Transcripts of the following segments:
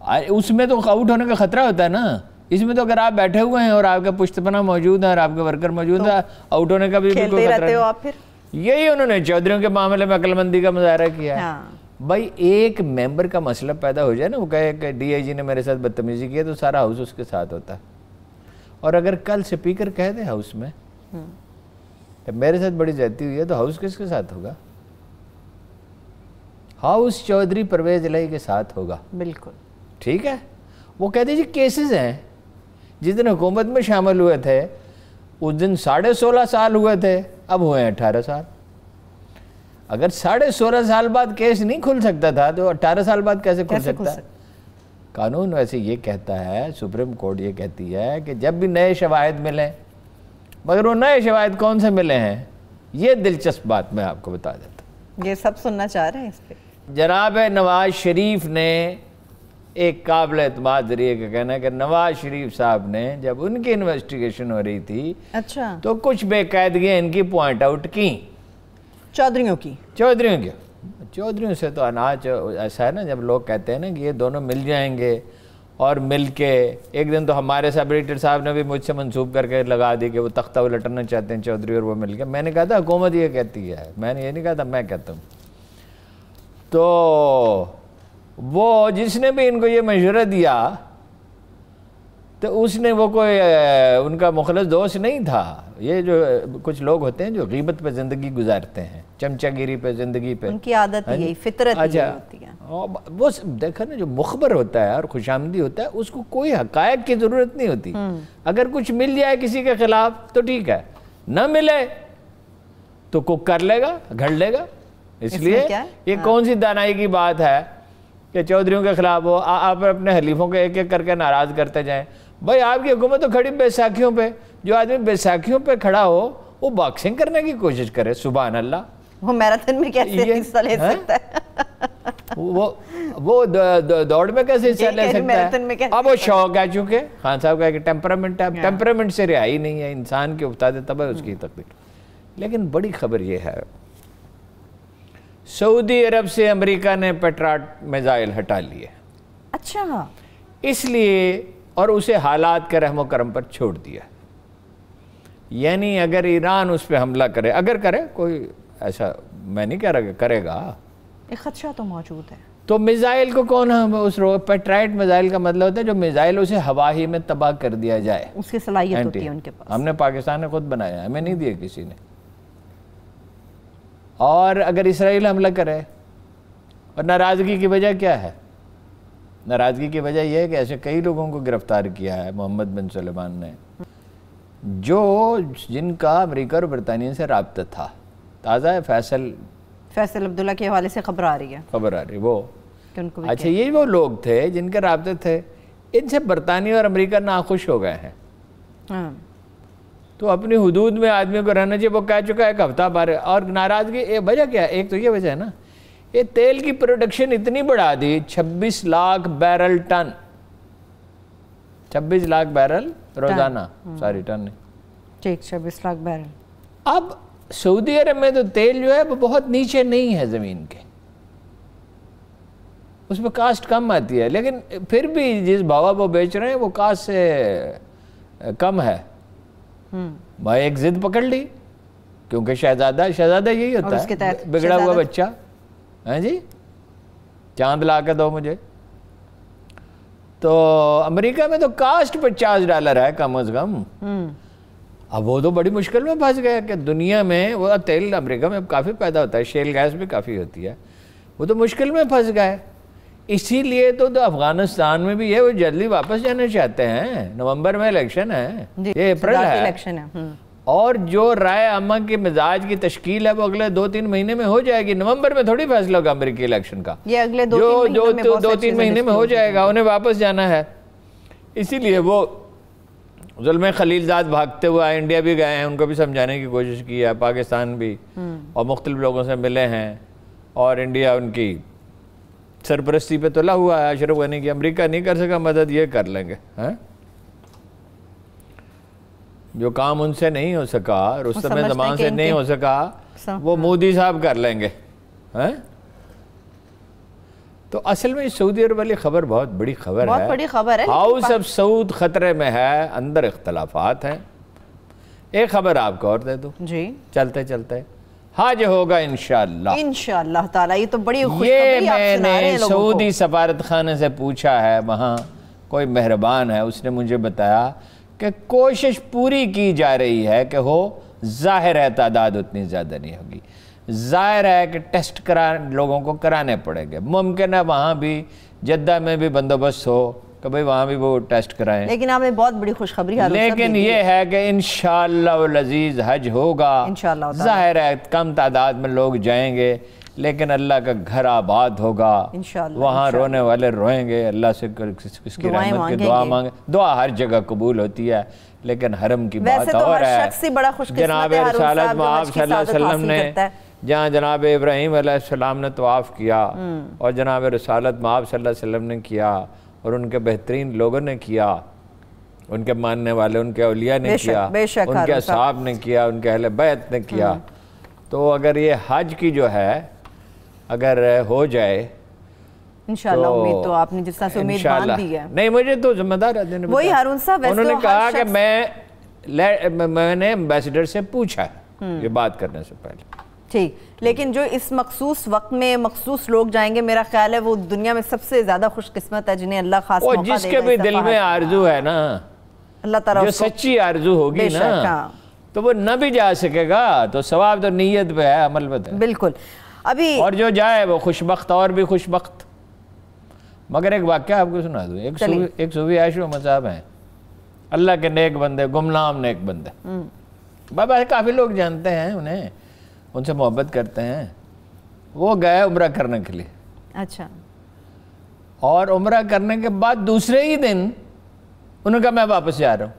اس میں تو آؤٹ ہونے کا خطرہ ہوتا ہے نا. اس میں تو اگر آپ بیٹھے ہوئے ہیں اور آپ کا پشت پناہ موجود ہے اور آپ کے ورکر موجود ہے, آؤٹ ہونے کا بھی کوئی خطرہ نہیں. یہی انہوں نے چودھریوں کے معاملے میں عقل مندی کا مظاہرہ کیا ہے. بھائی ایک ممبر کا مسئلہ پیدا ہو جائے نا, وہ کہے کہ ڈی آئی جی نے میرے ساتھ بدتمیزی کی ہے, تو سارا ہاؤس اس کے ساتھ ہوتا ہے. اور اگر کل سپیکر کہہ دے ہاؤس میں کہ میرے ساتھ بڑی زیادتی ہوئی ہے, تو ہاؤس کس کے ساتھ ہوگا؟ ہاؤس چودھری پرویز الہی کے ساتھ ہوگا. بالکل ٹھیک ہے. وہ کہہ دیجیے کیسز ہیں جس دن حکومت میں شامل ہوئے تھے اس دن 16.5 سال ہوئے تھے, اب ہوئے ہیں 18 سال. اگر 16.5 سال بعد کیس نہیں کھل سکتا تھا تو 18 سال بعد کیسے کھل سکتا ہے؟ قانون ویسے یہ کہتا ہے, سپریم کورٹ یہ کہتی ہے کہ جب بھی نئے شواہد ملیں, مگر وہ نئے شواہد کون سے ملے ہیں, یہ دلچسپ بات میں آپ کو بتا دیتا ہوں. یہ سب سننا چاہ رہے ہیں اس پہ. جناب نواز شریف نے ایک قابل اعتماد ذریعے کا کہنا ہے کہ نواز شریف صاحب نے جب ان کی انویسٹیگیشن ہو رہی تھی اچھا تو کچھ بے قاعدگیاں ان کی پوائنٹ آؤٹ کی, چودھریوں سے تو اناج ایسا ہے نا, جب لوگ کہتے ہیں نا کہ یہ دونوں مل جائیں گے, اور مل کے ایک دن تو ہمارے سب ایڈیٹر صاحب نے بھی مجھ سے منسوب کر کے لگا دی کہ وہ تختہ الٹنا چاہتے ہیں چودھری اور وہ مل کے. میں نے کہا تھا حکومت یہ کہتی ہے, میں نے یہ نہیں کہا تھا, میں کہتا ہوں. تو وہ جس نے بھی ان کو یہ مشورہ دیا تو اس نے وہ کوئی ان کا مخلص دوست نہیں تھا. یہ جو کچھ لوگ ہوتے ہیں جو غیبت پہ زندگی گزارتے ہیں, چمچہ گیری پہ زندگی پہ, ان کی عادت یہی, فطرت یہی ہوتی ہے. وہ دیکھا نا, جو مخبر ہوتا ہے اور خوش آمدی ہوتا ہے اس کو کوئی حقائق کی ضرورت نہیں ہوتی. اگر کچھ مل جائے کسی کے خلاف تو ٹھیک ہے, نہ ملے تو کوک کر لے گا, گھڑ لے گا. اس لیے یہ کون سی دانائی کی بات ہے کہ چودھریوں کے خلاف ہو, آپ اپنے حلیفوں کو ایک ایک کر کے ناراض کرتے جائیں. بھائی آپ کی حکومت تو کھڑی بیساکھیوں پہ, جو آدمی بیساکھیوں پہ کھڑا ہو وہ باکسنگ کرنے کی کوشش کرے, سبحان اللہ. وہ میراتھن میں کیسے حصہ لے سکتا ہے؟ وہ دوڑ میں کیسے حصہ لے سکتا ہے؟ اب وہ شوق ہے, چونکہ خان صاحب کا ٹیمپرامنٹ ہے, ٹیمپرامنٹ سے رہائی نہیں ہے, انسان کے افتاد تب ہے اس کی تقدیر. لیکن بڑی خبر یہ ہے, سعودی عرب سے امریکہ نے پیٹریاٹ میزائل ہٹا لیے. اچھا. اس لیے, اور اسے حالات کے رحم و کرم پر چھوڑ دیا. یعنی اگر ایران اس پہ حملہ کرے, اگر کرے, کوئی ایسا میں نہیں کہہ رہا کہ کرے گا, ایک خدشہ تو موجود ہے, تو میزائل کو کون پیٹریاٹ میزائل کا مطلب ہوتا ہے جو میزائل اسے ہوا ہی میں تباہ کر دیا جائے. اس کی صلاحیت ہوتی ہے ان کے پاس. ہم نے پاکستان نے خود بنایا ہے, ہمیں نہیں دیا کسی نے. اور اگر اسرائیل حملہ کرے, اور ناراضگی کی وجہ کیا ہے؟ ناراضگی کی وجہ یہ ہے کہ ایسے کئی لوگوں کو گرفتار کیا ہے محمد بن سلیمان نے, جن کا امریکہ اور برطانیہ سے رابطہ تھا. تازہ ہے فیصل عبداللہ کے حوالے سے خبر آ رہی ہے وہ. اچھا, یہ وہ لوگ تھے جن کے رابطے تھے, ان سے برطانیہ اور امریکہ ناخوش ہو گئے ہیں. تو اپنی حدود میں آدمی کو رہنا چاہیے, وہ کہہ چکا ہے ایک ہفتہ بارے. اور ناراضگی وجہ کیا ہے؟ ایک تو یہ وجہ ہے نا, یہ تیل کی پروڈکشن اتنی بڑھا دی, 26 lakh barrel ton, 26 lakh barrel روزانہ, ساری ٹن نہیں, 26 لاکھ بیرل. اب سعودی عرب میں تو تیل جو ہے وہ بہت نیچے نہیں ہے زمین کے, اس میں کاسٹ کم آتی ہے, لیکن پھر بھی جس بھاوا وہ بیچ رہے ہیں وہ کاسٹ سے کم ہے. بھائی ایک ضد پکڑ لی, کیونکہ شہزادہ یہی ہوتا ہے, بگڑا ہوا بچہ, ہاں جی, چاند لا کے دو مجھے. تو امریکہ میں تو کاسٹ $50 ہے کم از کم. اب وہ تو بڑی مشکل میں پھنس گیا کہ دنیا میں وہ تیل امریکہ میں اب کافی پیدا ہوتا ہے, شیل گیس بھی کافی ہوتی ہے, وہ تو مشکل میں پھنس گئے. اسی لیے تو افغانستان میں بھی یہ وہ جلدی واپس جانا چاہتے ہیں. نومبر میں الیکشن ہے, یہ اپریل ہے, اور جو رائے عامہ کے مزاج کی تشکیل ہے وہ اگلے 2-3 مہینے میں ہو جائے گی. نومبر میں تھوڑی فیصلہ ہوگا امریکی الیکشن کا, یہ اگلے 2-3 مہینے میں ہو جائے گا, انہیں واپس جانا ہے. اسی لیے وہ ظلم خلیلزاد بھاگتے ہوئے آئے, انڈیا بھی گئے ہیں, ان کو بھی سمجھانے کی کوشش کی ہے, پاکستان بھی, اور مختلف لوگوں سے ملے ہیں, اور انڈیا ان کی سرپرستی پہ تلا ہوا ہے. اشرف غنی کی امریکہ نہیں کر سکا مدد, یہ کر لیں گے. جو کام ان سے نہیں ہو سکا, رستم زمان سے نہیں ہو سکا, وہ مودی صاحب کر لیں گے. تو اصل میں سعودی عرب والی خبر بہت بڑی خبر ہے، بہت بڑی خبر ہے، ہاؤس آف سعود خطرے میں ہے، اندر اختلافات ہیں۔ ایک خبر آپ کو اور دے دوں جی چلتے چلتے، حج ہوگا انشاءاللہ، انشاءاللہ تعالیٰ، یہ تو بڑی خوشخبری یہ آپ میں سنا رہے نے ہیں لوگوں کو۔ سعودی سفارت خانے سے پوچھا ہے، وہاں کوئی مہربان ہے، اس نے مجھے بتایا کہ کوشش پوری کی جا رہی ہے کہ ہو، ظاہر ہے تعداد اتنی زیادہ نہیں ہوگی، ظاہر ہے کہ ٹیسٹ لوگوں کو کرانے پڑیں گے، ممکن ہے وہاں بھی جدہ میں بھی بندوبست ہو کہ بھئی وہاں بھی وہ ٹیسٹ کرائیں، لیکن آپ نے بہت بڑی خوشخبری لیکن یہ ہے کہ انشاءاللہ العزیز حج ہوگا، ظاہر ہے کم تعداد میں لوگ جائیں گے، لیکن اللہ کا گھر آباد ہوگا، وہاں رونے والے روئیں گے، اللہ سے اس کی رحمت کی دعا مانگیں، دعا ہر جگہ قبول ہوتی ہے، لیکن حرم کی بات اور ہے۔ جناب رسالت مآب صلی اللہ علیہ وسلم نے جہاں جناب ابراہیم علیہ السلام نے طواف کیا اور جناب رسالت مآب صلی اللہ علیہ وسلم نے کیا اور ان کے بہترین لوگوں نے کیا، ان کے ماننے والے، ان کے اولیاء نے کیا، ان کے اصحاب نے کیا، ان کے اہل بیت نے کیا، تو اگر یہ حج کی جو ہے اگر ہو جائے انشاءاللہ، امید تو آپ نے جس طرح سے امید باندھ دی ہے۔ نہیں، مجھے تو ذمہ دار آدمی نے وہی ہارون صاحب، انہوں نے کہا کہ میں نے ایمبیسڈر سے پوچھا ہے یہ بات کرنے سے پہلے، ٹھیک، لیکن جو اس مخصوص وقت میں مخصوص لوگ جائیں گے، میرا خیال ہے وہ دنیا میں سب سے زیادہ خوش قسمت ہے جنہیں اللہ خاص موقع دے گا۔ جس کے بھی دل میں آرزو ہے نا، اللہ تعالیٰ جو سچی آرزو ہوگی نا، تو وہ نہ بھی جا سکے گا، تو ثواب تو نیت پہ ہے، عمل پہ ہے۔ بالکل، ابھی اور جو جائے وہ خوش بخت اور بھی خوش بخت۔ مگر ایک واقعہ آپ کو سنا دوں، ایک صوفی عائشہ احمد صاحب ہیں، اللہ کے نیک بندے، گمنام نیک بندے، بابا کافی لوگ جانتے ہیں انہیں، ان سے محبت کرتے ہیں، وہ گئے عمرہ کرنے کے لیے، اچھا، اور عمرہ کرنے کے بعد دوسرے ہی دن انہوں نے کہا میں واپس جا رہا ہوں۔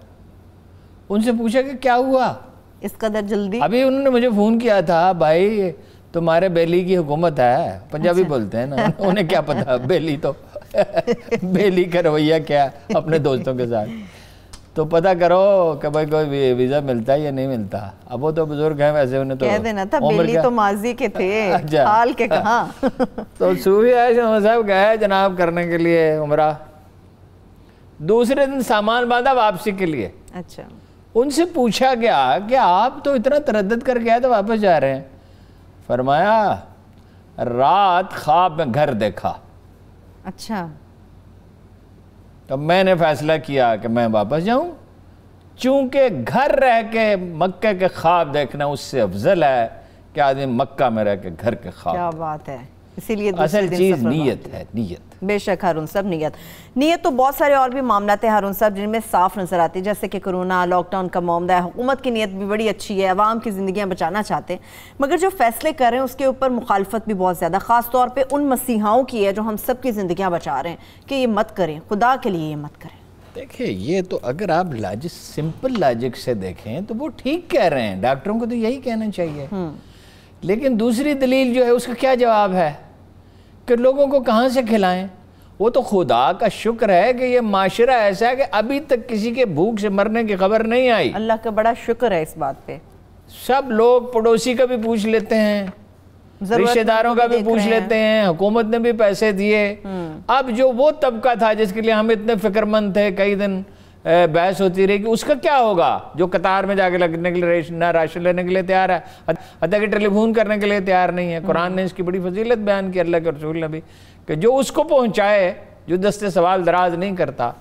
ان سے پوچھا کہ کیا ہوا اس قدر جلدی؟ ابھی انہوں نے مجھے فون کیا تھا، بھائی تمہارے بیلی کی حکومت ہے، پنجابی بولتے ہیں نا، انہیں کیا پتا بیلی تو بیلی کا رویہ کیا اپنے دوستوں کے ساتھ، تو پتہ کرو کہ بھائی کوئی ویزا ملتا ہے یا نہیں ملتا۔ اب وہ تو بزرگ ہیں، ویسے انہیں تو کہہ دینا تھا بیلی تو ماضی کے تھے، حال کے کہاں۔ تو صوفی عائشہ احمد صاحب گئے جناب کرنے کے لیے عمرہ، دوسرے دن سامان باندھا واپسی کے لیے۔ اچھا، ان سے پوچھا گیا کہ آپ تو اتنا تردد کر گیا تو واپس جا رہے ہیں؟ فرمایا رات خواب میں گھر دیکھا، اچھا، تو میں نے فیصلہ کیا کہ میں واپس جاؤں، چونکہ گھر رہ کے مکہ کے خواب دیکھنا اس سے افضل ہے کہ آدمی مکہ میں رہ کے گھر کے خواب۔ کیا بات ہے، اسی لیے اصل چیز نیت ہے، نیت۔ بے شک ہارون صاحب، نیت تو بہت سارے اور بھی معاملات ہیں ہارون صاحب جن میں صاف نظر آتی ہے، جیسے کہ کرونا لاک ڈاؤن کا معاملہ ہے، حکومت کی نیت بھی بڑی اچھی ہے، عوام کی زندگیاں بچانا چاہتے ہیں، مگر جو فیصلے کر رہے ہیں اس کے اوپر مخالفت بھی بہت زیادہ، خاص طور پہ ان مسیحاؤں کی ہے جو ہم سب کی زندگیاں بچا رہے ہیں کہ یہ مت کریں، خدا کے لیے یہ مت کریں۔ دیکھیں، یہ تو اگر آپ سمپل لاجک سے دیکھیں تو وہ ٹھیک کہہ رہے ہیں، ڈاکٹروں کو تو یہی کہنا چاہیے، لیکن دوسری دلیل جو ہے اس کا کیا جواب ہے کہ لوگوں کو کہاں سے کھلائیں؟ وہ تو خدا کا شکر ہے کہ یہ معاشرہ ایسا ہے کہ ابھی تک کسی کے بھوک سے مرنے کی خبر نہیں آئی۔ اللہ کا بڑا شکر ہے اس بات پہ۔ سب لوگ پڑوسی کا بھی پوچھ لیتے ہیں، رشتہ داروں کا بھی پوچھ لیتے ہیں، حکومت نے بھی پیسے دیے۔ اب جو وہ طبقہ تھا جس کے لیے ہم اتنے فکر مند تھے، کئی دن بحث ہوتی رہی کہ اس کا کیا ہوگا، جو قطار میں جا کے لگنے کے لیے نہ راشن لینے کے لیے تیار ہے، حتیٰ کہ ٹیلی فون کرنے کے لیے تیار نہیں ہے۔ قرآن نے اس کی بڑی فضیلت بیان کی، اللہ کے رسول نے بھی، کہ جو اس کو پہنچائے، جو دستے سوال دراز نہیں کرتا۔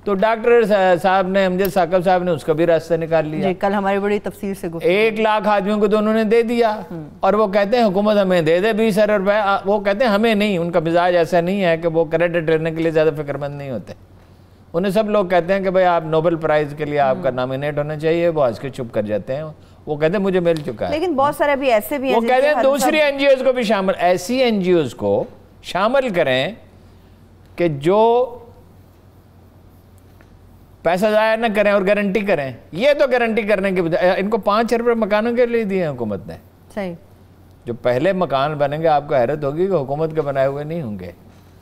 تو ڈاکٹر صاحب نے، امجد ثاقب صاحب نے اس کا بھی راستہ نکال لیا۔ کل ہماری بڑی تفصیل سے 1 لاکھ آدمیوں کو تو انہوں نے دے دیا، اور وہ کہتے ہیں حکومت ہمیں دے دے 20,000 روپے، وہ کہتے ہیں ہمیں نہیں، ان کا مزاج ایسا نہیں ہے کہ وہ کریڈٹ لینے کے لیے زیادہ فکر مند نہیں ہوتے۔ انہیں سب لوگ کہتے ہیں کہ بھئی آپ نوبل پرائز کے لیے آپ کا نامینیٹ ہونا چاہیے، وہ آج کے چپ کر جاتے ہیں، وہ کہتے ہیں مجھے مل چکا ہے۔ لیکن بہت سارے بھی ایسے بھی ہیں، وہ کہتے ہیں دوسری این جی اوز کو بھی شامل، ایسی این جی اوز کو شامل کریں کہ جو پیسہ ضائع نہ کریں اور گارنٹی کریں۔ یہ تو گارنٹی کرنے کے بجائے ان کو 5 ارب مکانوں کے لیے دیے ہیں حکومت نے۔ صحیح، جو پہلے مکان بنیں گے آپ کو حیرت ہوگی کہ حکومت کے بنائے ہوئے نہیں ہوں گے،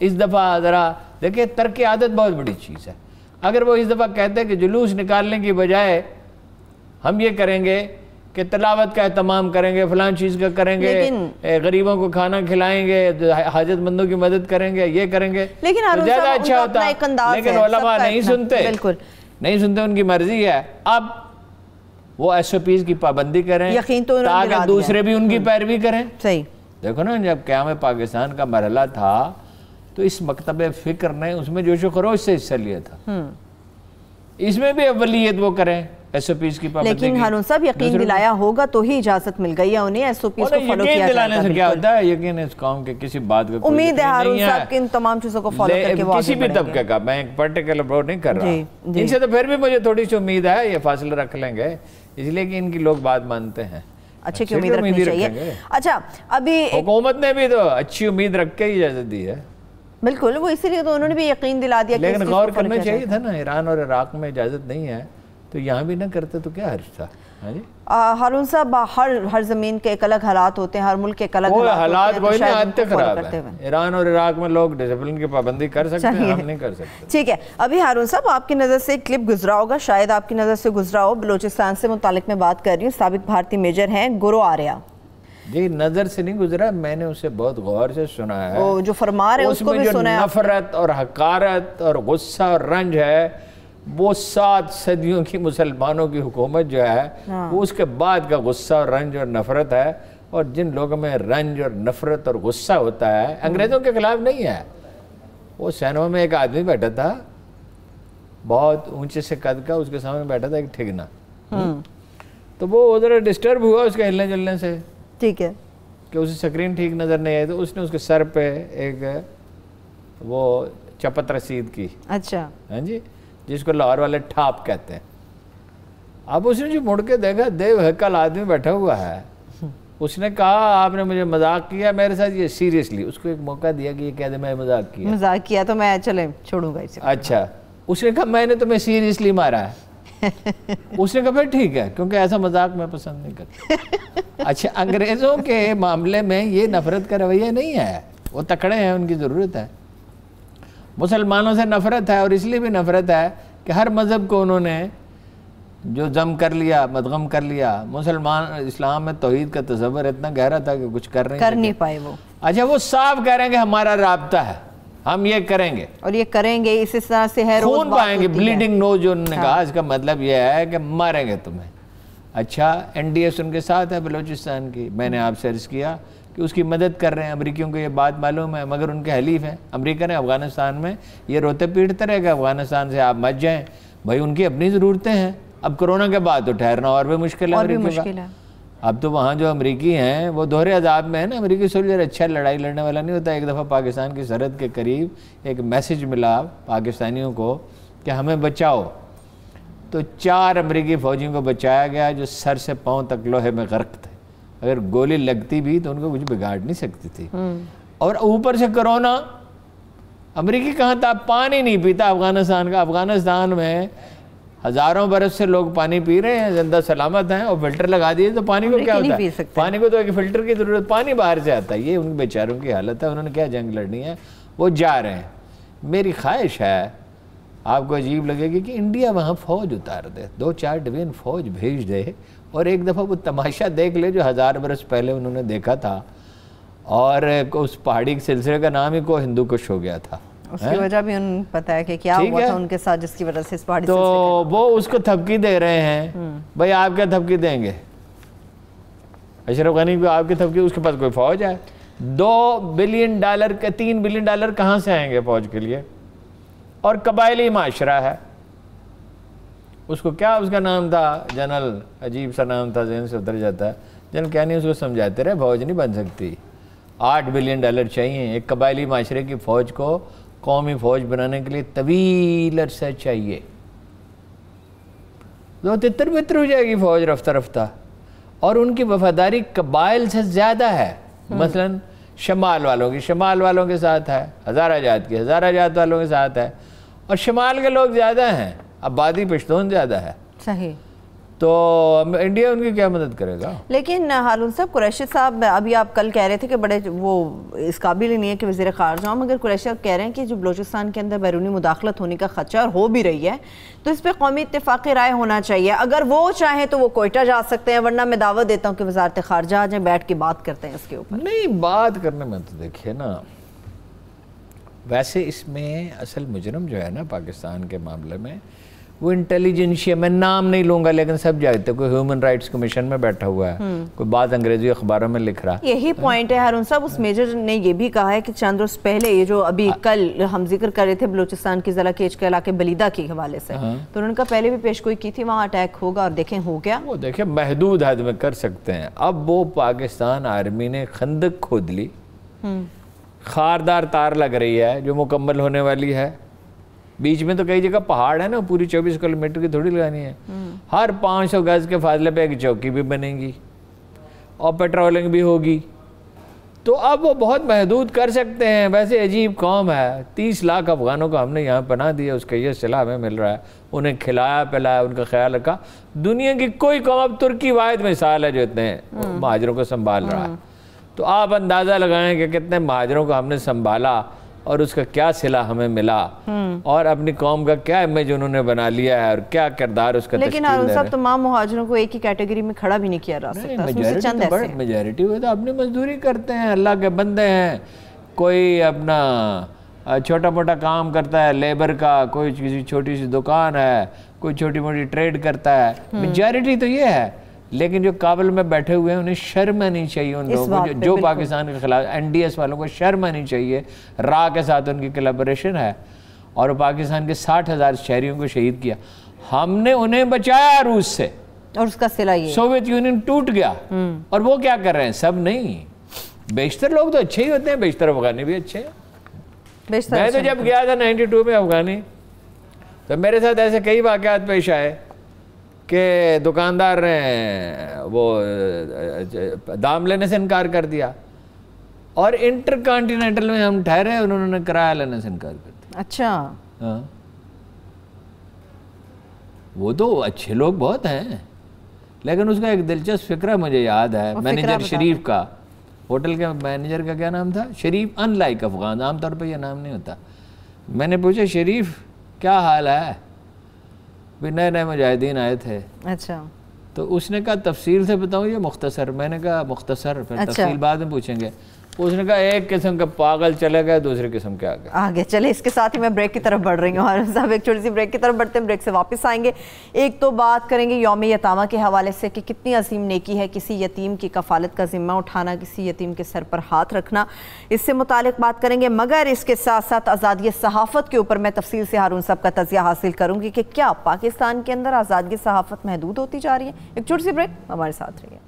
اس دفعہ ذرا دیکھیں، ترک عادت بہت بڑی چیز ہے. اگر وہ اس دفعہ کہتے ہیں کہ جلوس نکالنے کی بجائے ہم یہ کریں گے کہ تلاوت کا اہتمام کریں گے، فلان چیز کا کریں گے، غریبوں کو کھانا کھلائیں گے، حاجت مندوں کی مدد کریں گے، یہ کریں گے، زیادہ اچھا ہوتا. لیکن علماء نہیں سنتے، نہیں سنتے، ان کی مرضی ہے. اب وہ ایس او پیز کی پابندی کریں تاکہ دوسرے بھی ان کی پیروی کریں. صحیح. دیکھو نا، جب قیام پاکستان کا مرحلہ تھا تو اس مکتب فکر نے اس میں جوش و خروش سے حصہ لیا تھا. اس میں بھی اولیت وہ کریں ایس او پیز کی پابندی. لیکن ہارون صاحب یقین دلایا ہوگا تو ہی اجازت مل گئی ہے انہیں ایس او پیز کو فالو کیا جاتا ہے. یقین دلانے سے کیا ہوتا ہے؟ یقین اس قوم کے کسی بات کا امید ہے ہارون صاحب کہ ان تمام چیزوں کو فالو کر کے وہ کسی بھی طبقے کا، میں ایک پرٹیکولر بروڈ نہیں کر رہا، ان سے تو پھر بھی مجھے تھوڑی سی امید ہے، یہ فاصلہ رکھ لیں گے اس لیے کہ ان کی لوگ بات مانتے ہیں. اچھے کی امید رکھنی چاہیے. اچھا، ابھی حکومت نے بھی تو اچھی امید رکھ کے اجازت دی ہے. بالکل، وہ اسی لیے تو انہوں نے بھی یقین دلا دیا. لیکن غور کرنا چاہیے تھا نا، ایران اور عراق میں اجازت نہیں ہے تو یہاں بھی نہ کرتے تو کیا حرج تھا. ہارون صاحب، ہر زمین کے ایک الگ حالات ہوتے ہیں، ہر ملک کے ایک الگ حالات کوئی نہیں، عادتیں خراب ہیں. ایران اور عراق میں لوگ ڈسپلن کی پابندی کر سکتے ہیں، ہم نہیں کر سکتے. ٹھیک ہے. ابھی ہارون صاحب آپ کی نظر سے کلپ گزرا ہوگا، شاید آپ کی نظر سے گزرا ہو. بلوچستان سے متعلق میں بات کر رہی ہوں. سابق بھارتی میجر ہیں گرو آریہ. جی، نظر سے نہیں گزرا، میں نے اسے بہت غور سے سنا ہے. جو فرما رہے ہیں اس کو بھی سنا ہے. نفرت اور حقارت اور غصہ اور رنج ہے، وہ 7 صدیوں کی مسلمانوں کی حکومت جو ہے وہ اس کے بعد کا غصہ اور رنج اور نفرت ہے. اور جن لوگوں میں رنج اور نفرت اور غصہ ہوتا ہے انگریزوں کے خلاف نہیں ہے. وہ سینما میں ایک آدمی بیٹھا تھا بہت اونچے سے قد کا، اس کے سامنے بیٹھا تھا ایک ٹھگنا، تو وہ ادھر ڈسٹرب ہوا اس کے ہلنے جلنے سے. ٹھیک ہے، کہ اسے سکرین ٹھیک نظر نہیں آئی تو اس نے اس کے سر پہ ایک وہ چپت رسید کی. اچھا. ہاں جی، جس کو لاہور والے ٹھاپ کہتے ہیں. اب اس نے جو مڑ کے دیکھا دیو ہکل آدمی بیٹھا ہوا ہے، اس نے کہا آپ نے مجھے مذاق کیا میرے ساتھ، یہ سیریسلی. اس کو ایک موقع دیا کہ یہ کہہ دے میں مذاق کیا تو میں چلے چھوڑوں گا اسے. اچھا، اس نے کہا میں نے تمہیں سیریسلی مارا ہے. اس نے کہا پھر ٹھیک ہے، کیونکہ ایسا مذاق میں پسند نہیں کرتا. اچھا، انگریزوں کے معاملے میں یہ نفرت کا رویہ نہیں ہے، وہ تکڑے ہیں، ان کی ضرورت ہے. مسلمانوں سے نفرت ہے، اور اس لیے بھی نفرت ہے کہ ہر مذہب کو انہوں نے جو ضم کر لیا، مدغم کر لیا. اسلام میں توحید کا تصور اتنا گہرا تھا کہ کچھ کر نہیں پائے وہ. اچھا، وہ صاف کہہ رہے ہیں کہ ہمارا رابطہ ہے، ہم یہ کریں گے اور یہ کریں گے، اس طرح سے ہے، خون پائیں گے، بلیڈنگ نو جو انہوں نے کہا. اس کا مطلب یہ ہے کہ ماریں گے تمہیں. اچھا، این ڈی ایس ان کے ساتھ ہے بلوچستان کی. میں نے آپ سے عرض کیا کہ اس کی مدد کر رہے ہیں. امریکیوں کو یہ بات معلوم ہے، مگر ان کے حلیف ہیں. امریکہ نے افغانستان میں یہ روتے پیٹتے رہے کہ افغانستان سے آپ مت جائیں. بھائی ان کی اپنی ضرورتیں ہیں. اب کرونا کے بعد تو ٹھہرنا اور بھی مشکل ہے. اب تو وہاں جو امریکی ہیں وہ دوہرے عذاب میں ہے نا. امریکی سولجر اچھا لڑائی لڑنے والا نہیں ہوتا. ایک دفعہ پاکستان کی سرحد کے قریب ایک میسج ملا پاکستانیوں کو کہ ہمیں بچاؤ، تو 4 امریکی فوجیوں کو بچایا گیا جو سر سے پاؤں تک لوہے میں غرق تھے. اگر گولی لگتی بھی تو ان کو کچھ بگاڑ نہیں سکتی تھی. اور اوپر سے کرونا. امریکی کہاں تھا؟ پانی نہیں پیتا افغانستان کا. افغانستان میں ہزاروں برس سے لوگ پانی پی رہے ہیں، زندہ سلامت ہیں، اور فلٹر لگا دیے تو پانی کو کیا ہوتا ہے؟ پانی کو تو ایک فلٹر کی ضرورت، پانی باہر سے آتا ہے. یہ ان بیچاروں کی حالت ہے. انہوں نے کیا جنگ لڑنی ہے، وہ جا رہے ہیں. میری خواہش ہے، آپ کو عجیب لگے گی، کہ انڈیا وہاں فوج اتار دے، 2-4 ڈویژن فوج بھیج دے، اور ایک دفعہ وہ تماشا دیکھ لے جو 1000 برس پہلے انہوں نے دیکھا تھا. اور اس پہاڑی کے سلسلے کا نام ہی کو ہندو کش ہو گیا تا. اس کی وجہ بھی انہیں پتا ہے کہ کیا ہوا تھا ان کے ساتھ، جس کی وجہ سے اس پہاڑی سلسلے کا. تو وہ اس کو تھپکی دے رہے ہیں. بھائی آپ کیا تھپکی دیں گے؟ اشرف غنی کو آپ کی تھپکی، اس کے پاس کوئی فوج ہے؟ $2 بلین کے $3 بلین کہاں سے آئیں گے فوج کے لیے؟ اور قبائلی معاشرہ ہے. اس کو کیا اس کا نام تھا، جنرل، عجیب سا نام تھا، ذہن سے اتر جاتا ہے. جنرل کیا نہیں اس کو سمجھاتے رہے فوج نہیں بن سکتی. $8 بلین چاہیے ایک قبائلی معاشرے کی فوج کو. قومی فوج بنانے کے لیے طویل عرصہ چاہیے. 2-3 ہو جائے گی فوج رفتہ رفتہ. اور ان کی وفاداری قبائل سے زیادہ ہے. مثلا شمال والوں کے ساتھ ہے، ہزارہ جات والوں کے ساتھ ہے. اور شمال کے لوگ زیادہ ہیں، آبادی پشتون زیادہ ہے. صحیح. تو انڈیا ان کی کیا مدد کرے گا؟ لیکن ہارون صاحب، قریشی صاحب ابھی آپ کل کہہ رہے تھے کہ بڑے وہ اس قابل ہی نہیں ہے کہ وزیر خارجہ ہوں، مگر قریشی صاحب کہہ رہے ہیں کہ جو بلوچستان کے اندر بیرونی مداخلت ہونے کا خدشہ اور ہو بھی رہی ہے تو اس پہ قومی اتفاقی رائے ہونا چاہیے. اگر وہ چاہیں تو وہ کوئٹہ جا سکتے ہیں، ورنہ میں دعوت دیتا ہوں کہ وزارت خارجہ آ جائیں، بیٹھ کے بات کرتے ہیں اس کے اوپر. نہیں، بات کرنے میں تو دیکھیے نا، ویسے اس میں اصل مجرم جو ہے نا پاکستان کے معاملے میں وہ انٹیلیجنشیا، میں نام نہیں لوں گا لیکن سب جانتے، کوئی ہیومن رائٹس کمیشن میں بیٹھا ہوا ہے، کوئی بات انگریزی اخباروں میں لکھ رہا ہے. یہی پوائنٹ ہے ہارون صاحب. اس میجر نے یہ بھی کہا ہے کہ چند روز پہلے یہ جو ابھی کل ہم ذکر کر رہے تھے بلوچستان کی ضلع کیچ کے علاقے بلیدہ کے حوالے سے، تو انہوں نے کہا پہلے بھی پیشگوئی کی تھی وہاں اٹیک ہوگا، اور دیکھیں ہو گیا. وہ دیکھیں محدود حد میں کر سکتے ہیں. اب وہ پاکستان آرمی نے خندق کھود لی، خاردار تار لگ رہی ہے جو مکمل ہونے والی ہے. بیچ میں تو کئی جگہ پہاڑ ہے نا، پوری 24 کلومیٹر کی تھوڑی لگانی ہے. ہر 500 گز کے فاصلے پہ ایک چوکی بھی بنے گی اور پیٹرولنگ بھی ہوگی. تو اب وہ بہت محدود کر سکتے ہیں. ویسے عجیب قوم ہے، 30 لاکھ افغانوں کو ہم نے یہاں پناہ دیا، اس کا یہ صلاح ہمیں مل رہا ہے، انہیں کھلایا پلایا، ان کا خیال رکھا. دنیا کی کوئی قوم، اب ترکی واحد مثال ہے جو اتنے مہاجروں کو سنبھال رہا ہے. تو آپ اندازہ لگائیں کہ کتنے مہاجروں کو ہم نے سنبھالا اور اس کا کیا صلہ ہمیں ملا، اور اپنی قوم کا کیا امیج انہوں نے بنا لیا ہے، اور کیا کردار اس کا تشکیل دے رہے ہیں. لیکن ہارون صاحب تمام مہاجروں کو ایک ہی کیٹیگری میں کھڑا بھی نہیں کیا جا سکتا. میجورٹی ہوئے تو اپنی مزدوری کرتے ہیں، اللہ کے بندے ہیں. کوئی اپنا چھوٹا موٹا کام کرتا ہے لیبر کا، کوئی کسی چھوٹی سی دکان ہے، کوئی چھوٹی موٹی ٹریڈ کرتا ہے. میجورٹی تو یہ ہے. لیکن جو کابل میں بیٹھے ہوئے ہیں انہیں شرم آنی چاہیے، ان لوگوں کو جو پاکستان کے خلاف NDS والوں کو شرم آنی چاہیے. را کے ساتھ ان کی کلیبریشن ہے، اور پاکستان کے 60,000 شہریوں کو شہید کیا. ہم نے انہیں بچایا روس سے، اور اس کا صلہ یہ سوویت یونین ٹوٹ گیا. اور وہ کیا کر رہے ہیں؟ سب نہیں، بیشتر لوگ تو اچھے ہی ہوتے ہیں، بیشتر افغانی بھی اچھے ہیں. میں تو جب گیا تھا 92 میں افغانی، تو میرے ساتھ ایسے کئی واقعات پیش آئے کہ دکاندار نے وہ دام لینے سے انکار کر دیا، اور انٹر کانٹیننٹل میں ہم ٹھہرے، انہوں نے کرایہ لینے سے انکار کر دیا. اچھا. ہاں، وہ تو اچھے لوگ بہت ہیں، لیکن اس کا ایک دلچسپ فکرہ مجھے یاد ہے. مینیجر شریف کا، ہوٹل کے مینیجر کا کیا نام تھا؟ شریف. ان لائک افغان، عام طور پہ یہ نام نہیں ہوتا. میں نے پوچھا شریف کیا حال ہے؟ بھی نئے نئے مجاہدین آئے تھے. اچھا. تو اس نے کہا تفصیل سے بتاؤں یا مختصر؟ میں نے کہا مختصر، پھر تفصیل بعد میں پوچھیں گے. اس نے کہا ایک قسم کا پاگل چلے گئے، دوسری قسم کے آگے چلے. اس کے ساتھ ہی میں بریک کی طرف بڑھ رہی ہوں. ہارون صاحب ایک چھوٹی سی بریک کی طرف بڑھتے ہیں، بریک سے واپس آئیں گے. ایک تو بات کریں گے یوم یتامہ کے حوالے سے کہ کتنی عظیم نیکی ہے کسی یتیم کی کفالت کا ذمہ اٹھانا، کسی یتیم کے سر پر ہاتھ رکھنا. اس سے متعلق بات کریں گے، مگر اس کے ساتھ ساتھ آزادی صحافت کے اوپر میں تفصیل سے ہارون صاحب کا تجزیہ حاصل کروں گی کہ کیا پاکستان کے اندر آزادی صحافت محدود ہوتی جا رہی ہے. ایک چھوٹی سی بریک، ہمارے ساتھ رہیے.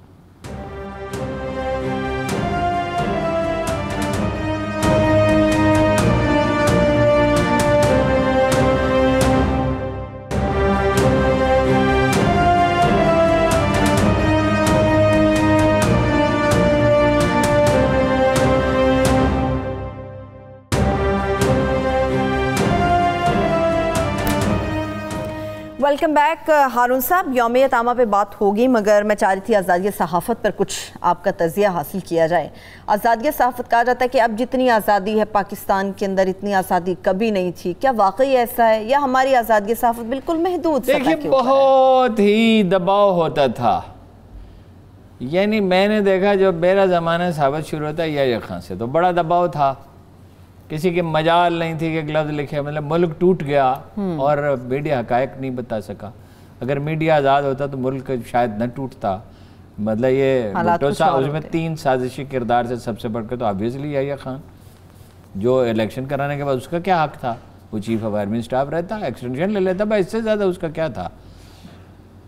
Welcome back. ہارون صاحب، یوم یتامہ پہ بات ہوگی، مگر میں چاہ رہی تھی آزادی صحافت پر کچھ آپ کا تجزیہ حاصل کیا جائے. آزادی صحافت کہا جاتا ہے کہ اب جتنی آزادی ہے پاکستان کے اندر اتنی آزادی کبھی نہیں تھی. کیا واقعی ایسا ہے یا ہماری آزادی صحافت بالکل محدود سطح کے اوپر ہے؟ بہت ہی دباؤ ہوتا تھا. یعنی میں نے دیکھا جو میرا زمانہ صحافت شروع ہوتا ہے یا خان سے، تو بڑا دباؤ تھا. کسی کے مجال نہیں تھی کہ لفظ لکھے. مطلب ملک ٹوٹ گیا اور میڈیا حقائق نہیں بتا سکا. اگر میڈیا آزاد ہوتا تو ملک شاید نہ ٹوٹتا. مطلب یہ بھٹو صاحب، اس میں 3 سازشی کردار سے سب سے بڑھ کے تو آبویسلی یحییٰ خان، جو الیکشن کرانے کے بعد اس کا کیا حق تھا؟ وہ چیف آف آرمی اسٹاف رہتا، ایکسٹینشن لے لیتا، بس اس سے زیادہ اس کا کیا تھا.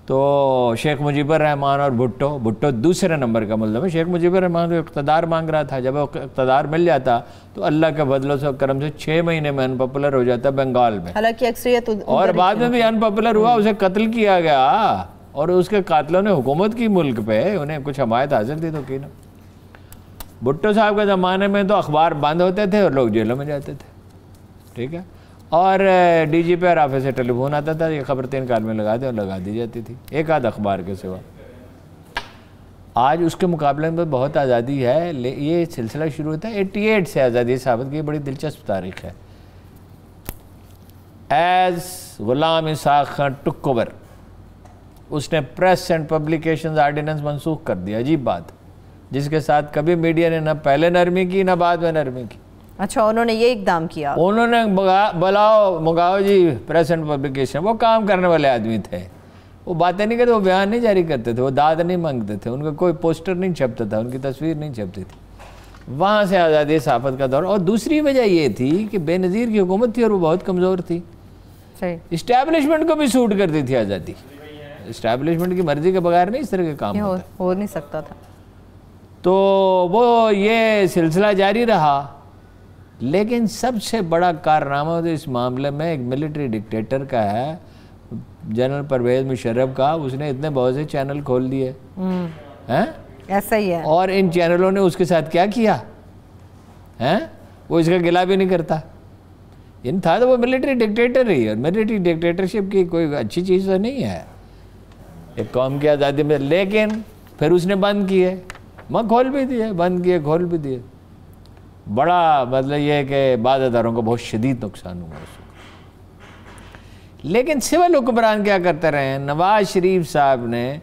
تو شیخ مجیب الرحمان اور بھٹو دوسرے نمبر کا ملزم ہے. شیخ مجیب الرحمان کو اقتدار مانگ رہا تھا، جب وہ اقتدار مل جاتا تو اللہ کے فضل و کرم سے 6 مہینے میں ان پاپولر ہو جاتا بنگال میں. حالانکہ اکثریت اور بعد میں بھی ان پاپولر ہوا، اسے قتل کیا گیا، اور اس کے قاتلوں نے حکومت کی ملک پہ، انہیں کچھ حمایت حاصل تھی تو کی نا. بھٹو صاحب کے زمانے میں تو اخبار بند ہوتے تھے اور لوگ جیلوں میں جاتے تھے. ٹھیک ہے. اور ڈی جی پی اور آفس سے ٹیلی فون آتا تھا، یہ خبر 3 کال میں لگا دیں اور لگا دی جاتی تھی، ایک آدھ اخبار کے سوا۔ آج اس کے مقابلے میں بہت آزادی ہے۔ یہ سلسلہ شروع ہوتا ہے 88 سے آزادی ثابت کی، بڑی دلچسپ تاریخ ہے۔ ایز غلام اسحاق خان ٹک اوور، اس نے پریس اینڈ پبلیکیشنز آرڈیننس منسوخ کر دیا، عجیب بات، جس کے ساتھ کبھی میڈیا نے نہ پہلے نرمی کی نہ بعد میں نرمی کی۔ اچھا، انہوں نے یہ اقدام کیا؟ انہوں نے بلاؤ منگاؤ جی پریس اینڈ پبلیکیشن، وہ کام کرنے والے آدمی تھے، وہ باتیں نہیں کرتے، وہ بیان نہیں جاری کرتے تھے، وہ داد نہیں مانگتے تھے، ان کا کوئی پوسٹر نہیں چھپتا تھا، ان کی تصویر نہیں چھپتی تھی۔ وہاں سے آزادی صحافت کا دور۔ اور دوسری وجہ یہ تھی کہ بے نظیر کی حکومت تھی اور وہ بہت کمزور تھی، اسٹیبلشمنٹ کو بھی سوٹ کرتی تھی آزادی، اسٹیبلشمنٹ کی مرضی کے بغیر نہیں اس طرح کے کام ہو نہیں سکتا تھا۔ تو وہ یہ سلسلہ جاری رہا، لیکن سب سے بڑا کارنامہ تو اس معاملے میں ایک ملٹری ڈکٹیٹر کا ہے، جنرل پرویز مشرف کا۔ اس نے اتنے بہت سے چینل کھول دیے، ایسا ہی ہے، اور ان چینلوں نے اس کے ساتھ کیا کیا، وہ اس کا گلہ بھی نہیں کرتا۔ ان تھا تو وہ ملٹری ڈکٹیٹر ہی، اور ملٹری ڈکٹیٹرشپ کی کوئی اچھی چیز تو نہیں ہے ایک قوم کی آزادی میں، لیکن پھر اس نے بند کیے، کھول بھی دیے، بند کیے کھول بھی دیے۔ بڑا مطلب یہ ہے کہ بعض اداروں کو بہت شدید نقصان ہوا اس کو۔ لیکن سول حکمران کیا کرتے رہے ہیں؟ نواز شریف صاحب نے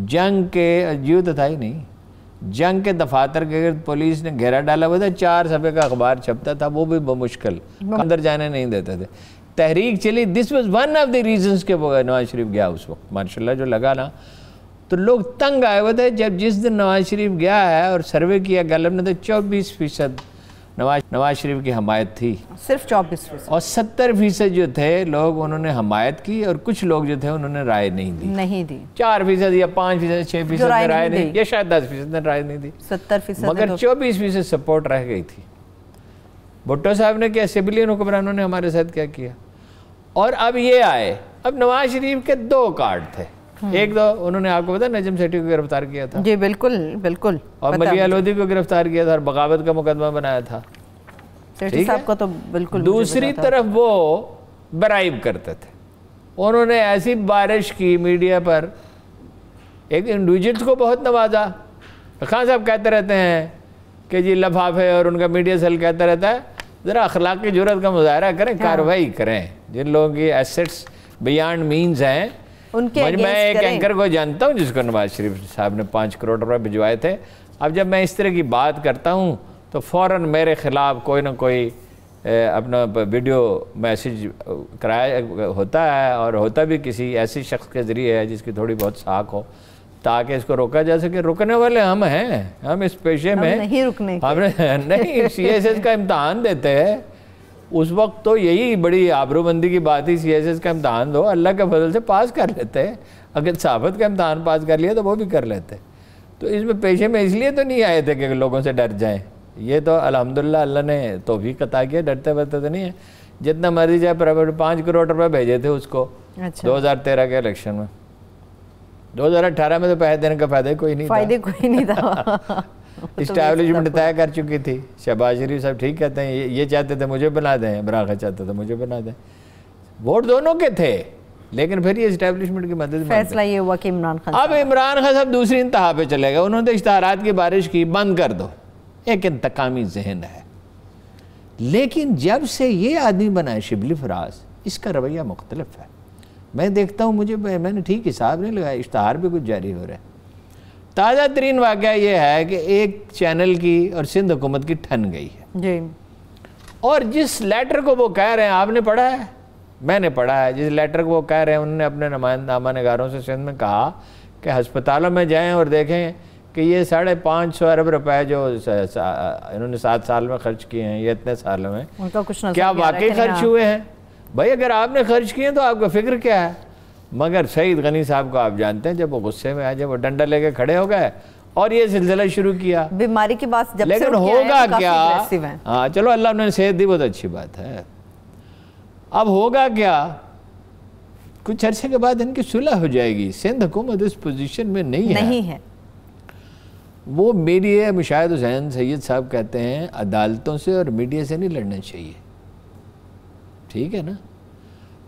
جنگ کے یوں تو تھا ہی نہیں، جنگ کے دفاتر کے گرد پولیس نے گھیرا ڈالا ہوا تھا، 4 صفحے کا اخبار چھپتا تھا، وہ بھی بمشکل اندر جانے نہیں دیتے تھے۔ تحریک چلی، this was one of the reasons کہ وہ نواز شریف گیا اس وقت، ماشاءاللہ جو لگا نا، تو لوگ تنگ آئے ہوئے تھے۔ جس دن نواز شریف گیا ہے اور سروے کیا گیلپ نے، تو 24% نواز شریف کی حمایت تھی، صرف 24%، اور 70% جو تھے لوگ انہوں نے حمایت کی، اور کچھ لوگ جو تھے انہوں نے رائے نہیں دی 4% یا 5%، 6% نے رائے نہیں دی، یا شاید 10% نے رائے نہیں دی، 70%، مگر 24% سپورٹ رہ گئی تھی۔ بھٹو صاحب نے کیا، سیبلین حکمرانوں نے ہمارے ساتھ کیا کیا۔ اور اب یہ آئے، اب نواز شریف کے 2 کارڈ تھے، ایک تو انہوں نے آپ کو پتا نجم سیٹھی کو گرفتار کیا تھا، جی بالکل بالکل، اور ملیح لودھی کو گرفتار کیا تھا اور بغاوت کا مقدمہ بنایا تھا، سیٹھی صاحب کو تو بالکل۔ دوسری طرف وہ برائب کرتے تھے، انہوں نے ایسی بارش کی میڈیا پر، ایک انڈیویجولز کو بہت نوازا۔ خان صاحب کہتے رہتے ہیں کہ جی لفافے، اور ان کا میڈیا سیل کہتا رہتا ہے ذرا اخلاقی جرات کا مظاہرہ کریں، کارروائی کریں، جن لوگوں کی ایسٹس بیانڈ مینز ہیں۔ میں ایک اینکر کو جانتا ہوں جس کو نواز شریف صاحب نے 5 کروڑ روپے بھجوائے تھے، اب جب میں اس طرح کی بات کرتا ہوں تو فوراً میرے خلاف کوئی نہ کوئی اپنا ویڈیو میسیج کرایا ہوتا ہے، اور ہوتا بھی کسی ایسی شخص کے ذریعے ہے جس کی تھوڑی بہت ساکھ ہو، تاکہ اس کو روکا جا سکے۔ رکنے والے ہم ہیں، ہم اس پیشے میں ہم نہیں سی ایس ایس کا امتحان دیتے ہیں، اس وقت تو یہی بڑی آبرو بندی کی بات ہی، سی ایس ایس کا امتحان دو، اللہ کے فضل سے پاس کر لیتے ہیں۔ اگر صحافت کا امتحان پاس کر لیا تو وہ بھی کر لیتے۔ تو اس میں پیشے میں اس لیے تو نہیں آئے تھے کہ لوگوں سے ڈر جائیں، یہ تو الحمدللہ اللہ نے توفیق عطا کیا، ڈرتے برتے تو نہیں ہیں، جتنا مرضی جائے۔ 5 کروڑ روپے بھیجے تھے اس کو 2013 کے الیکشن میں، 2018 میں تو پیسے دینے کا فائدہ کوئی نہیں تھا، اسٹیبلشمنٹ طے کر چکی تھی۔ شہباز شریف صاحب ٹھیک کہتے ہیں، یہ چاہتے تھے مجھے بنا دیں، عمران خان چاہتے تھے مجھے بنا دیں، ووٹ دونوں کے تھے، لیکن پھر یہ اسٹیبلشمنٹ کی مدد فیصلہ یہ ہوا کہ عمران خان، اب عمران خان صاحب دوسری انتہا پہ چلے گئے، انہوں نے اشتہارات کی بارش کی، بند کر دو، ایک انتقامی ذہن ہے۔ لیکن جب سے یہ آدمی بنا ہے شبلی فراز، اس کا رویہ مختلف ہے۔ میں دیکھتا ہوں، میں نے ٹھیک حساب نہیں لگایا، اشتہار بھی کچھ جاری ہو رہا ہے۔ تازہ ترین واقعہ یہ ہے کہ ایک چینل کی اور سندھ حکومت کی ٹھن گئی ہے جی، اور جس لیٹر کو وہ کہہ رہے ہیں، آپ نے پڑھا ہے، میں نے پڑھا ہے، جس لیٹر کو وہ کہہ رہے ہیں، انہوں نے اپنے نمائندہ نگاروں سے سندھ میں کہا کہ ہسپتالوں میں جائیں اور دیکھیں کہ یہ 550 ارب روپے جو انہوں نے 7 سال میں خرچ کیے ہیں، یہ اتنے سالوں میں کیا واقعی خرچ ہوئے ہیں؟ بھائی اگر آپ نے خرچ کیے ہیں تو آپ کا فکر کیا ہے؟ مگر سعید غنی صاحب کو آپ جانتے ہیں، جب وہ غصے میں آئے، جب وہ ڈنڈا لے کے کھڑے ہو گئے اور یہ سلسلہ شروع کیا، بیماری کی بات جب سے لیکن ہوگا کیا؟ ہاں چلو اللہ نے صحت دی، بہت اچھی بات ہے۔ اب ہوگا کیا؟ کچھ عرصے کے بعد ان کی صلح ہو جائے گی۔ سندھ حکومت اس پوزیشن میں نہیں ہے۔ وہ میڈیا، مشاہد حسین سید صاحب کہتے ہیں عدالتوں سے اور میڈیا سے نہیں لڑنا چاہیے، ٹھیک ہے نا.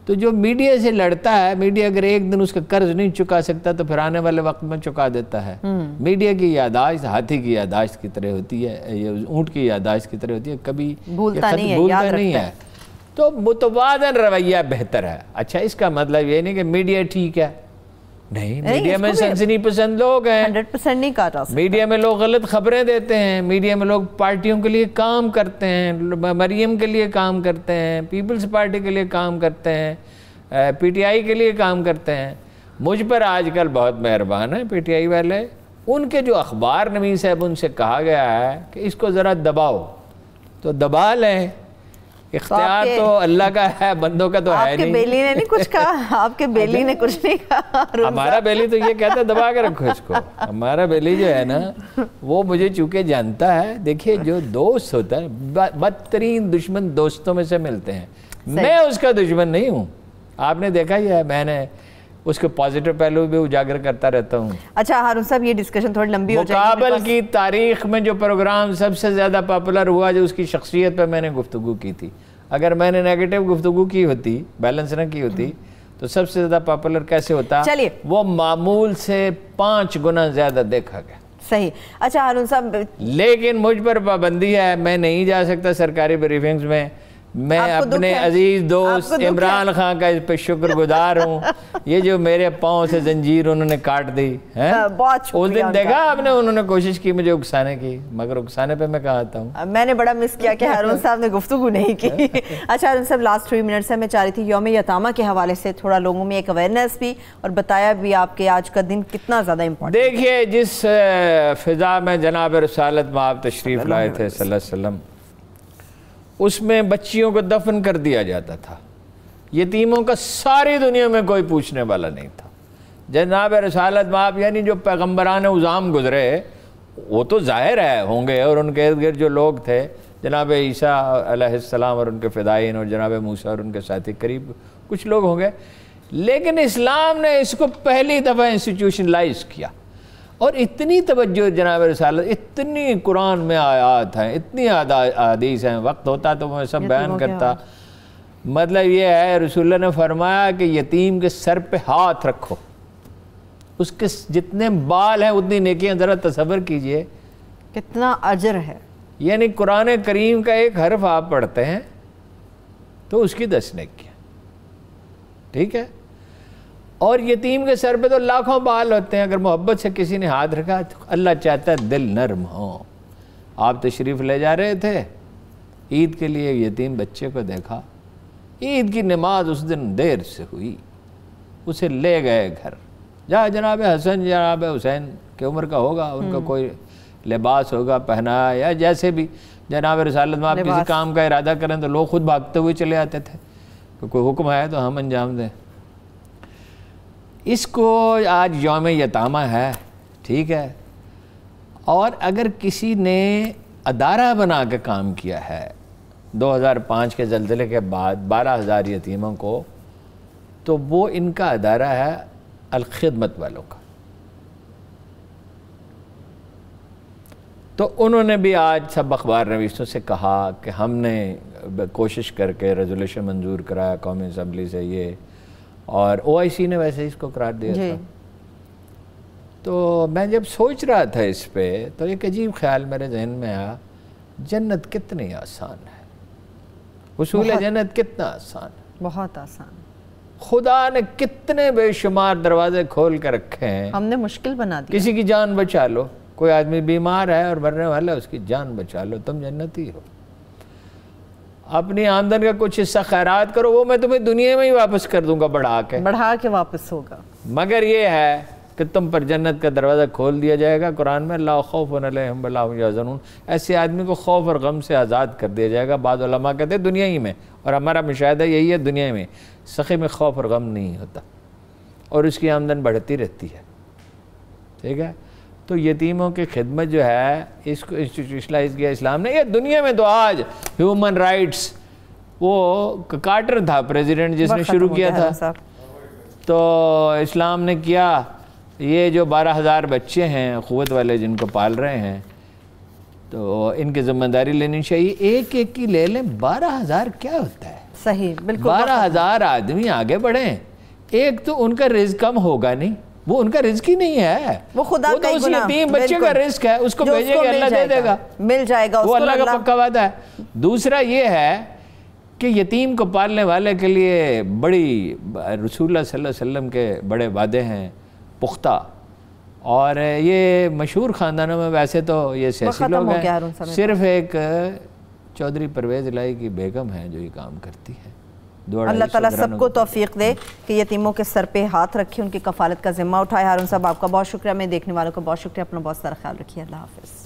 تو جو میڈیا سے لڑتا ہے, میڈیا اگر ایک دن اس کا قرض نہیں چکا سکتا تو پھر آنے والے وقت میں چکا دیتا ہے. میڈیا کی یادداشت ہاتھی کی یادداشت کی طرح ہوتی ہے, اونٹ کی یادداشت کی طرح ہوتی ہے, کبھی بھولتا نہیں ہے. تو متوازن رویہ بہتر ہے. اچھا, اس کا مطلب یہ نہیں کہ میڈیا ٹھیک ہے, نہیں, میڈیا میں سنسنی پسند لوگ ہیں, 100% نہیں کہا جا سکتا. میڈیا میں لوگ غلط خبریں دیتے ہیں, میڈیا میں لوگ پارٹیوں کے لیے کام کرتے ہیں, مریم کے لیے کام کرتے ہیں, پیپلز پارٹی کے لیے کام کرتے ہیں, پی ٹی آئی کے لیے کام کرتے ہیں. مجھ پر آج کل بہت مہربان ہیں پی ٹی آئی والے, ان کے جو اخبار نویس صاحب, ان سے کہا گیا ہے کہ اس کو ذرا دباؤ, تو دبا لیں. اختیار تو اللہ کا ہے, بندوں کا تو ہے نہیں. آپ کے بیلی نے نہیں کچھ کہا, آپ کے بیلی نے کچھ نہیں کہا. ہمارا بیلی تو یہ کہتا ہے دبا کے رکھو اس کو. ہمارا بیلی جو ہے نا وہ مجھے چونکہ جانتا ہے. دیکھیے جو دوست ہوتا ہے, بدترین دشمن دوستوں میں سے ملتے ہیں. میں اس کا دشمن نہیں ہوں, آپ نے دیکھا ہی ہے, میں نے اس کے پازیٹیو پہلو بھی اجاگر کرتا رہتا ہوں. اچھا ہارون صاحب, یہ ڈسکشن تھوڑی لمبی ہو جائے گی. مقابل کی تاریخ میں جو پروگرام سب سے زیادہ پاپولر ہوا, جو اس کی شخصیت پہ میں نے گفتگو کی تھی, اگر میں نے نیگیٹو گفتگو کی ہوتی, بیلنس نہ کی ہوتی, تو سب سے زیادہ پاپولر کیسے ہوتا؟ چلیے, وہ معمول سے 5 گنا زیادہ دیکھا گیا. صحیح. اچھا ہارون صاحب, لیکن مجھ پر پابندی ہے, میں نہیں جا سکتا سرکاری بریفنگز میں. میں اپنے عزیز دوست عمران خان کا اس پہ شکر گزار ہوں. یہ جو میرے پاؤں سے زنجیر انہوں نے کاٹ دی ہے, اس دن دیکھا آپ نے, انہوں نے کوشش کی مجھے اکسانے کی, مگر اکسانے پہ میں کہا آتا ہوں. میں نے بڑا مس کیا کہ ہارون صاحب نے گفتگو نہیں کی. اچھا ہارون صاحب, لاسٹ 3 منٹ سے میں چاہ رہی تھی یوم یتامہ کے حوالے سے تھوڑا لوگوں میں ایک اویئرنیس بھی, اور بتایا بھی آپ کے آج کا دن کتنا زیادہ امپورٹنٹ. دیکھیے, جس فضا میں جناب رسالت مآب تشریف لائے تھے صلی اللہ علیہ وسلم, اس میں بچیوں کو دفن کر دیا جاتا تھا. یتیموں کا ساری دنیا میں کوئی پوچھنے والا نہیں تھا. جناب رسالت مآب یعنی جو پیغمبران عظام گزرے, وہ تو ظاہر ہے ہوں گے, اور ان کے ارد گرد جو لوگ تھے, جناب عیسیٰ علیہ السلام اور ان کے فدائین, اور جناب موسیٰ اور ان کے ساتھی, قریب کچھ لوگ ہوں گے. لیکن اسلام نے اس کو پہلی دفعہ انسٹیٹیوشنلائز کیا, اور اتنی توجہ جناب رسالت, اتنی قرآن میں آیات ہیں, اتنی احادیث ہیں, وقت ہوتا تو میں سب بیان کرتا. مطلب یہ ہے, رسول اللہ نے فرمایا کہ یتیم کے سر پہ ہاتھ رکھو, اس کے جتنے بال ہیں اتنی نیکیاں. ذرا تصور کیجئے کتنا اجر ہے. یعنی قرآن کریم کا ایک حرف آپ پڑھتے ہیں تو اس کی 10 نیکیاں, ٹھیک ہے. اور یتیم کے سر پہ تو لاکھوں بال ہوتے ہیں. اگر محبت سے کسی نے ہاتھ رکھا تو اللہ چاہتا ہے دل نرم ہو. آپ تشریف لے جا رہے تھے عید کے لیے, یتیم بچے کو دیکھا, عید کی نماز اس دن دیر سے ہوئی, اسے لے گئے گھر. جہاں جناب حسن جناب حسین کی عمر کا ہوگا, ان کا کوئی لباس ہوگا پہنا, یا جیسے بھی جناب رسالت میں آپ کسی کام کا ارادہ کریں تو لوگ خود بھاگتے ہوئے چلے آتے تھے کہ کوئی حکم ہے تو ہم انجام دیں. اس کو آج یوم یتامہ ہے, ٹھیک ہے. اور اگر کسی نے ادارہ بنا کے کام کیا ہے 2005 کے زلزلے کے بعد 12,000 یتیموں کو, تو وہ ان کا ادارہ ہے الخدمت والوں کا. تو انہوں نے بھی آج سب اخبار نویسوں سے کہا کہ ہم نے کوشش کر کے ریزولوشن منظور کرایا قومی اسمبلی سے یہ, اور OIC نے ویسے اس کو قرار دیا تھا. تو میں جب سوچ رہا تھا اس پہ تو ایک عجیب خیال میرے ذہن میں آیا, جنت کتنی آسان ہے, حصول جنت کتنا آسان ہے, بہت آسان. خدا نے کتنے بے شمار دروازے کھول کے رکھے ہیں, ہم نے مشکل بنا دیا. کسی کی جان بچا لو, کوئی آدمی بیمار ہے اور مرنے والا ہے, اس کی جان بچا لو, تم جنتی ہو. اپنی آمدن کا کچھ حصہ خیرات کرو, وہ میں تمہیں دنیا میں ہی واپس کر دوں گا بڑھا کے واپس ہوگا. مگر یہ ہے کہ تم پر جنت کا دروازہ کھول دیا جائے گا. قرآن میں لا خوف علیہم ولا هم یحزنون, ایسے آدمی کو خوف اور غم سے آزاد کر دیا جائے گا. بعض علماء کہتے ہیں دنیا ہی میں, اور ہمارا مشاہدہ یہی ہے, دنیا میں سخی میں خوف اور غم نہیں ہوتا, اور اس کی آمدن بڑھتی رہتی ہے, ٹھیک ہے. تو یتیموں کی خدمت جو ہے, اس کو انسٹیٹیوشنلائز کیا اسلام نے. یہ دنیا میں تو آج ہیومن رائٹس, وہ کارٹر تھا پریزیڈنٹ جس نے شروع کیا تھا, تو اسلام نے کیا. یہ جو 12,000 بچے ہیں قوت والے جن کو پال رہے ہیں, تو ان کی ذمہ داری لینی چاہیے. ایک ایک کی لے لیں. 12,000 کیا ہوتا ہے؟ صحیح بالکل. 12,000 آدمی آگے بڑھیں. ایک تو ان کا رزق کم ہوگا نہیں, وہ ان کا رزق ہی نہیں ہے, وہ خدا کا تو اس یتیم بچے کا رزق ہے, اس کو بھیجیں گے اللہ دے دے گا, مل جائے گا, وہ اللہ کا پکا وعدہ ہے. دوسرا یہ ہے کہ یتیم کو پالنے والے کے لیے بڑی رسول اللہ صلی اللہ علیہ وسلم کے بڑے وعدے ہیں پختہ, اور یہ مشہور خاندانوں میں ویسے تو یہ سیاسی لوگ ہیں, صرف ایک چودھری پرویز الہی کی بیگم ہے جو یہ کام کرتی ہے. اللہ تعالیٰ سب کو توفیق دے کہ یتیموں کے سر پہ ہاتھ رکھے, ان کی کفالت کا ذمہ اٹھائے. ہارون صاحب آپ کا بہت شکریہ, میں دیکھنے والوں کا بہت شکریہ, اپنا بہت سارا خیال رکھیے. اللہ حافظ.